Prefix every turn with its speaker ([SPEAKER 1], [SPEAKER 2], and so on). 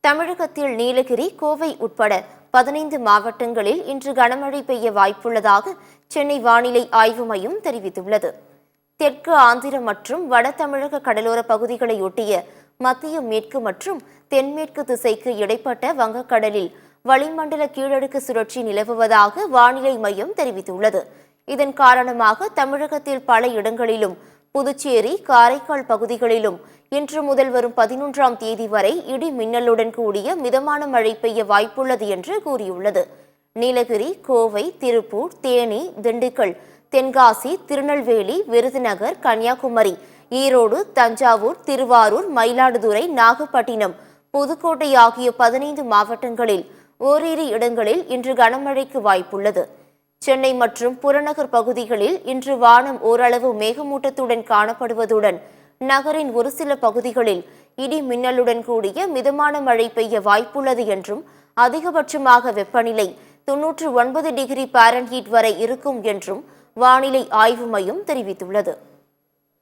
[SPEAKER 1] தமிழகத்தில் நீலகிரி, கோவை உட்பட 15 மாவட்டங்களில் இன்று கனமழை பெய்ய வாய்ப்புள்ளதாக சென்னை வானிலை ஆய்வு மையம் தெரிவித்துள்ளது. தெற்கு ஆந்திர மற்றும் வட தமிழக கடலோர பகுதிகளையொட்டிய மத்திய மேற்கு மற்றும் தென்மேற்கு திசைக்கு இடைப்பட்ட வங்கக்கடலில் வளிமண்டல கீழடுக்கு சுழற்சி நிலவுவதாக வானிலை மையம் தெரிவித்துள்ளது. இதன் காரணமாக தமிழகத்தில் பல இடங்களிலும், புதுச்சேரி, காரைக்கால் பகுதிகளிலும் இன்று முதல் வரும் 11ஆம் தேதி வரை இடி மின்னலுடன் கூடிய மிதமான மழை பெய்ய வாய்ப்புள்ளது என்று கூறியுள்ளது. நீலகிரி, கோவை, திருப்பூர், தேனி, திண்டுக்கல், தென்காசி, திருநெல்வேலி, விருதுநகர், கன்னியாகுமரி, ஈரோடு, தஞ்சாவூர், திருவாரூர், மயிலாடுதுறை, நாகப்பட்டினம், புதுக்கோட்டை ஆகிய 15 மாவட்டங்களில் ஓரிரு இடங்களில் இன்று கனமழைக்கு வாய்ப்புள்ளது. சென்னை மற்றும் புறநகர் பகுதிகளில் இன்று வானம் ஓரளவு மேகமூட்டத்துடன் காணப்படுவதுடன் நகரின் ஒரு சில பகுதிகளில் இடி மின்னலுடன் கூடிய மிதமான மழை பெய்ய வாய்ப்புள்ளது என்றும் அதிகபட்சமாக வெப்பநிலை 99 டிகிரி பாரன்ஹீட் வரை இருக்கும் என்றும் வானிலை ஆய்வு மையம் தெரிவித்துள்ளது.